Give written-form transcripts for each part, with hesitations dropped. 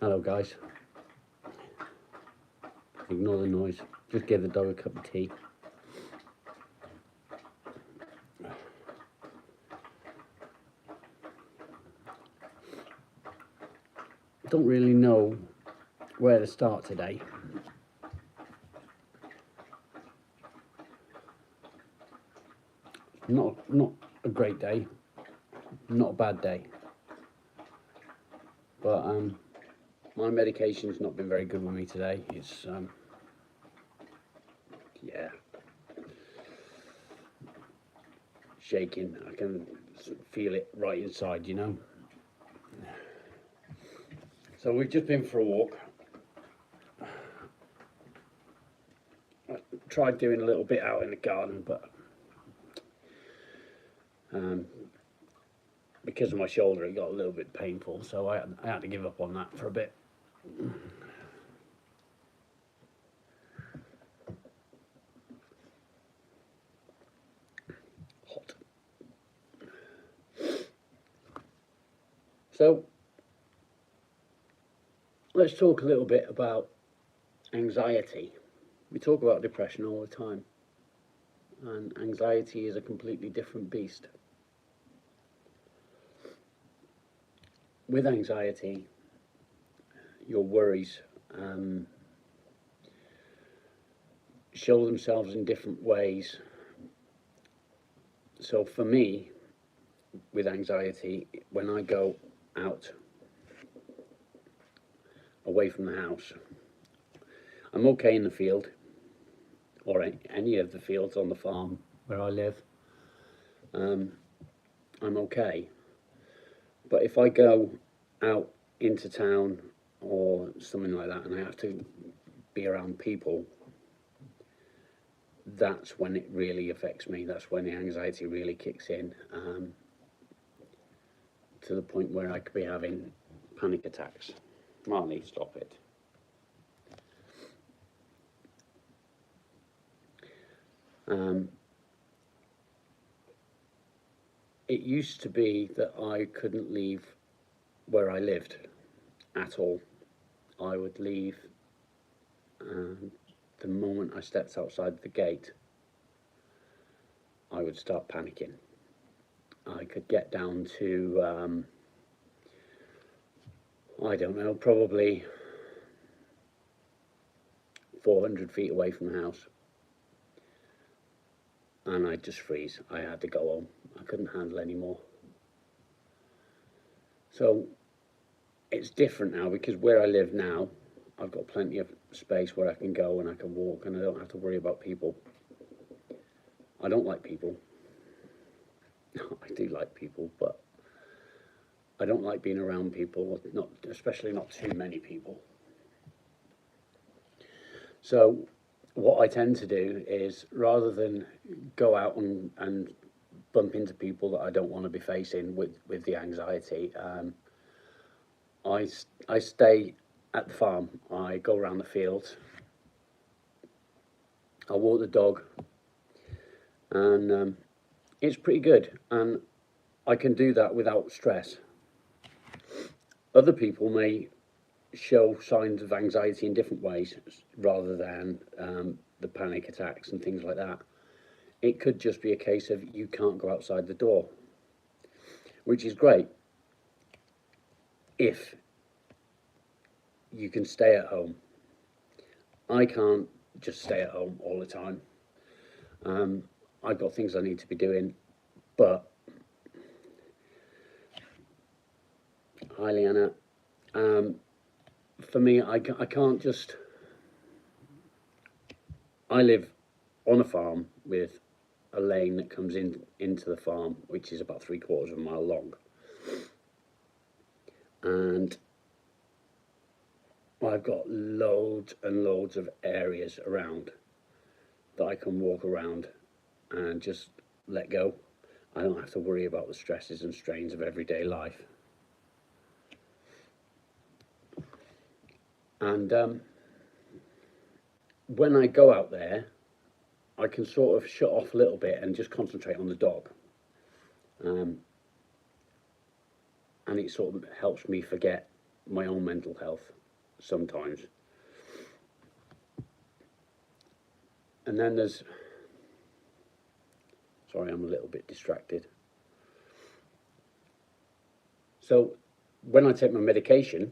Hello guys, ignore the noise, just give the dog a cup of tea. Don't really know where to start today. Not a great day, not a bad day, but my medication's not been very good with me today. It's yeah, shaking. I can feel it right inside, you know. So we've just been for a walk. I tried doing a little bit out in the garden, but because of my shoulder it got a little bit painful, so I had to give up on that for a bit. Hot. So let's talk a little bit about anxiety. We talk about depression all the time, and anxiety is a completely different beast. With anxiety, your worries show themselves in different ways. So for me, with anxiety, when I go out away from the house, I'm okay in the field or any of the fields on the farm where I live. I'm okay. But if I go out into town or something like that and I have to be around people, that's when it really affects me. That's when the anxiety really kicks in, to the point where I could be having panic attacks. Marley, stop it. It used to be that I couldn't leave where I lived at all. I would leave the moment I stepped outside the gate. I would start panicking. I could get down to, I don't know, probably 400 feet away from the house, and I'd just freeze. I had to go home. I couldn't handle anymore. So it's different now, because where I live now, I've got plenty of space where I can go and I can walk, and I don't have to worry about people. I don't like people. I do like people, but I don't like being around people, especially not too many people. So what I tend to do is, rather than go out and bump into people that I don't want to be facing with the anxiety, I stay at the farm. I go around the fields. I walk the dog, and it's pretty good, and I can do that without stress. Other people may show signs of anxiety in different ways, rather than the panic attacks and things like that. It could just be a case of you can't go outside the door, which is great if you can stay at home. I can't just stay at home all the time. I've got things I need to be doing, but hi Leanna, for me, I can't just, I live on a farm with a lane that comes into the farm, which is about 3/4 of a mile long, and I've got loads and loads of areas around that I can walk around and just let go. I don't have to worry about the stresses and strains of everyday life. And when I go out there, I can sort of shut off a little bit and just concentrate on the dog. And it sort of helps me forget my own mental health sometimes. And then there's, sorry, I'm a little bit distracted. So when I take my medication,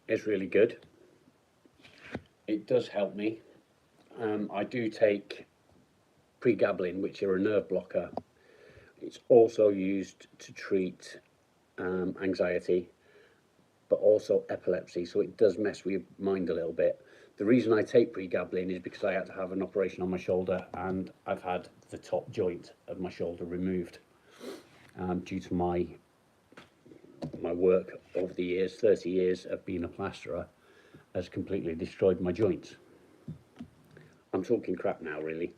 it's really good. It does help me. I do take pregabalin, which are a nerve blocker. It's also used to treat anxiety, but also epilepsy, so it does mess with your mind a little bit. The reason I take pregabalin is because I had to have an operation on my shoulder, and I've had the top joint of my shoulder removed due to my work over the years. 30 years of being a plasterer has completely destroyed my joints. I'm talking crap now, really.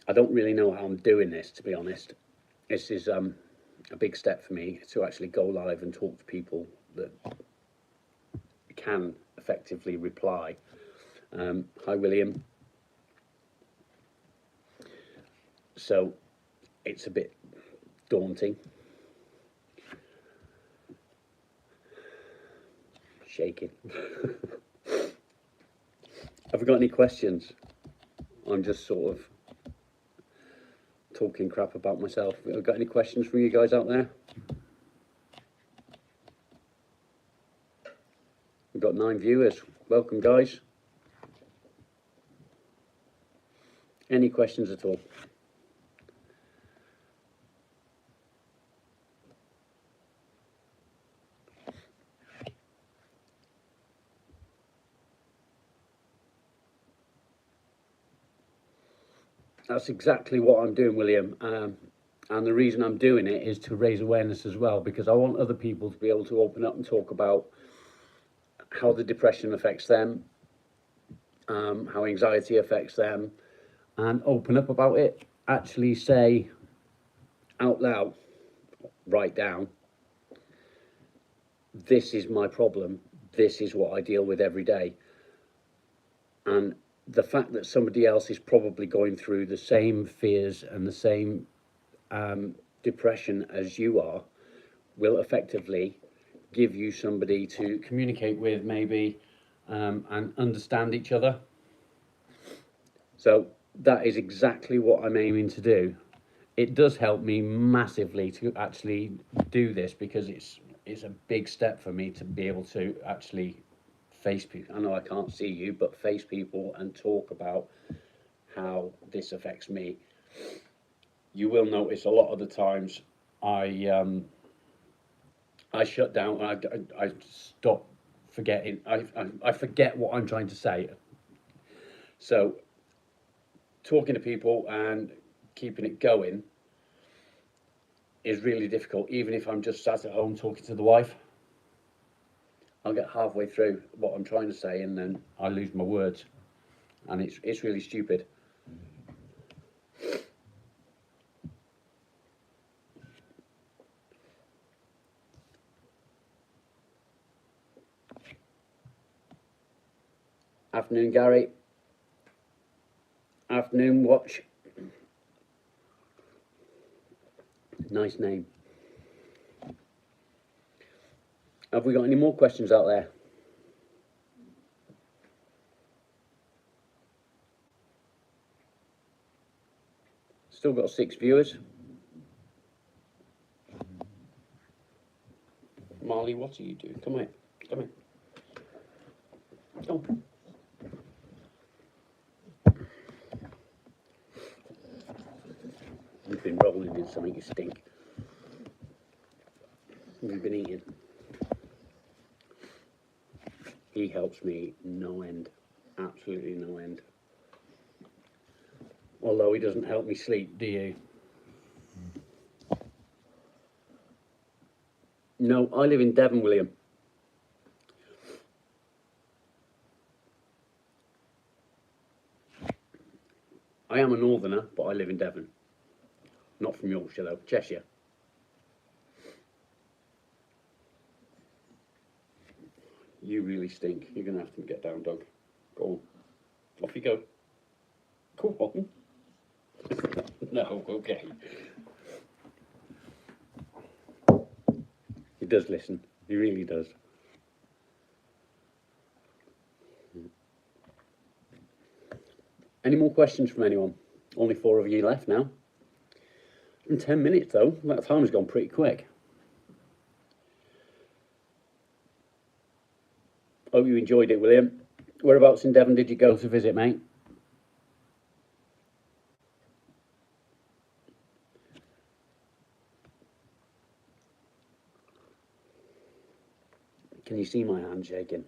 I don't really know how I'm doing this, to be honest. This is a big step for me, to actually go live and talk to people that can effectively reply. Hi, William. So it's a bit daunting. Shaking. Have we got any questions? I'm just sort of talking crap about myself. Have we got any questions from you guys out there? We've got 9 viewers. Welcome, guys. Any questions at all? That's exactly what I'm doing, William. And the reason I'm doing it is to raise awareness as well, because I want other people to be able to open up and talk about how the depression affects them, how anxiety affects them, and open up about it. Actually say out loud, write down, this is my problem, this is what I deal with every day. And the fact that somebody else is probably going through the same fears and the same depression as you are will effectively give you somebody to communicate with, maybe, and understand each other. So that is exactly what I'm aiming to do. It does help me massively to actually do this, because it's a big step for me to be able to actually face people. I know I can't see you, but face people and talk about how this affects me. You will notice a lot of the times I shut down. I stop forgetting. I forget what I'm trying to say. So talking to people and keeping it going is really difficult. Even if I'm just sat at home talking to the wife, I'll get halfway through what I'm trying to say and then I lose my words, and it's really stupid. Afternoon, Gary. Afternoon, Watch. Nice name. Have we got any more questions out there? Still got 6 viewers. Marley, what are you doing? Come here. Come here. Come. You've been rolling in something, you stink. You've been eating. He helps me no end. Absolutely no end. Although he doesn't help me sleep, do you? No, I live in Devon, William. I am a northerner, but I live in Devon. Not from Yorkshire though, Cheshire. You really stink. You're going to have to get down, dog. Go on. Off you go. Go on. No, okay. He does listen. He really does. Any more questions from anyone? Only 4 of you left now. In 10 minutes though, that time's gone pretty quick. Hope you enjoyed it, William. Whereabouts in Devon did you go to visit, mate? Can you see my hand shaking?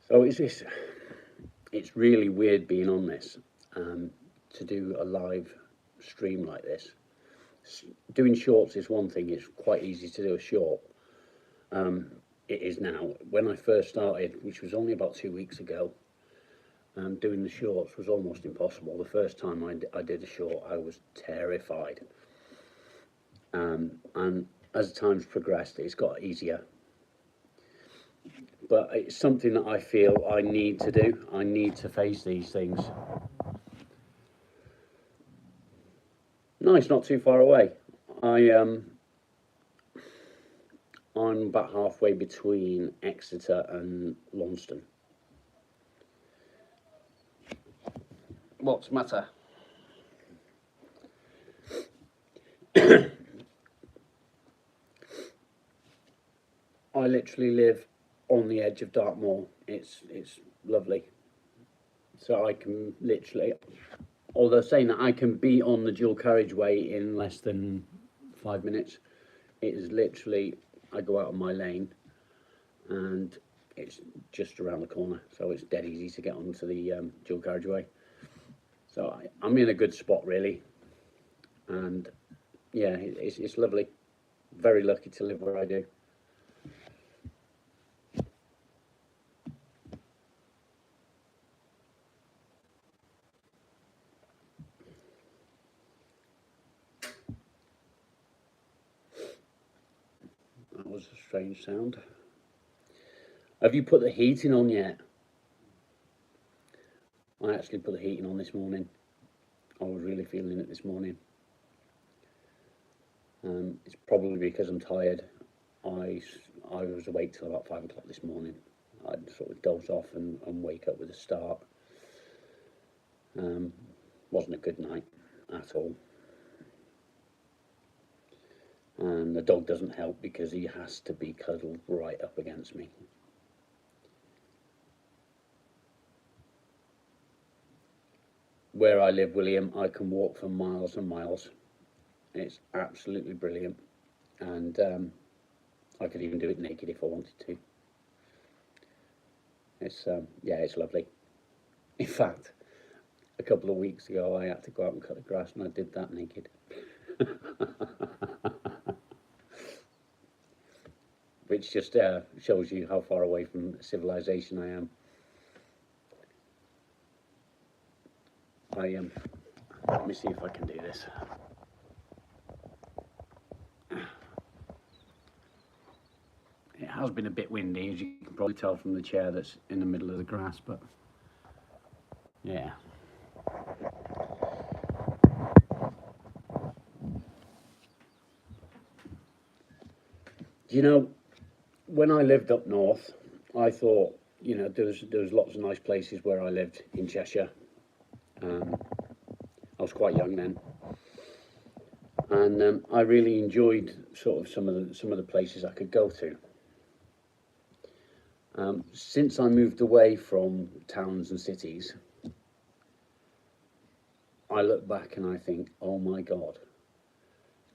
So it's really weird being on this, to do a live stream like this. Doing shorts is one thing, it's quite easy to do a short. It is now. When I first started, which was only about 2 weeks ago, doing the shorts was almost impossible. The first time I did a short, I was terrified. And as time's progressed, it's got easier. But it's something that I feel I need to do. I need to face these things. No, it's not too far away. I'm about halfway between Exeter and Launceston. What's the matter? I literally live on the edge of Dartmoor. It's lovely. So I can literally, although saying that I can be on the dual carriageway in less than 5 minutes, it is literally, I go out on my lane and it's just around the corner, so it's dead easy to get onto the dual carriageway. So I'm in a good spot really, and yeah, it's lovely. Very lucky to live where I do. That was a strange sound. Have you put the heating on yet? I actually put the heating on this morning. I was really feeling it this morning. It's probably because I'm tired. I was awake till about 5 o'clock this morning. I'd sort of doze off and wake up with a start. Wasn't a good night at all. And the dog doesn't help because he has to be cuddled right up against me. Where I live, William, I can walk for miles and miles. It's absolutely brilliant, and I could even do it naked if I wanted to. It's yeah, it's lovely. In fact, a couple of weeks ago, I had to go out and cut the grass, and I did that naked. Which just shows you how far away from civilization I am. Let me see if I can do this. It has been a bit windy, as you can probably tell from the chair that's in the middle of the grass, but yeah. You know, when I lived up north, I thought, you know, there was lots of nice places where I lived in Cheshire. I was quite young then, and I really enjoyed sort of some of the places I could go to. Since I moved away from towns and cities, I look back and I think, oh my God,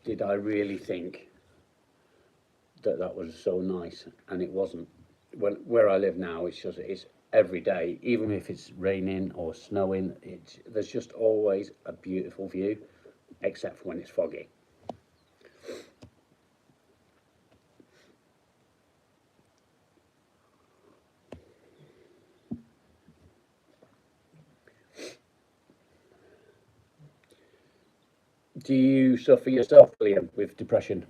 did I really think that was so nice? And it wasn't. Where I live now, it's every day, even if it's raining or snowing, there's just always a beautiful view, except for when it's foggy. Do you suffer yourself, William, with depression?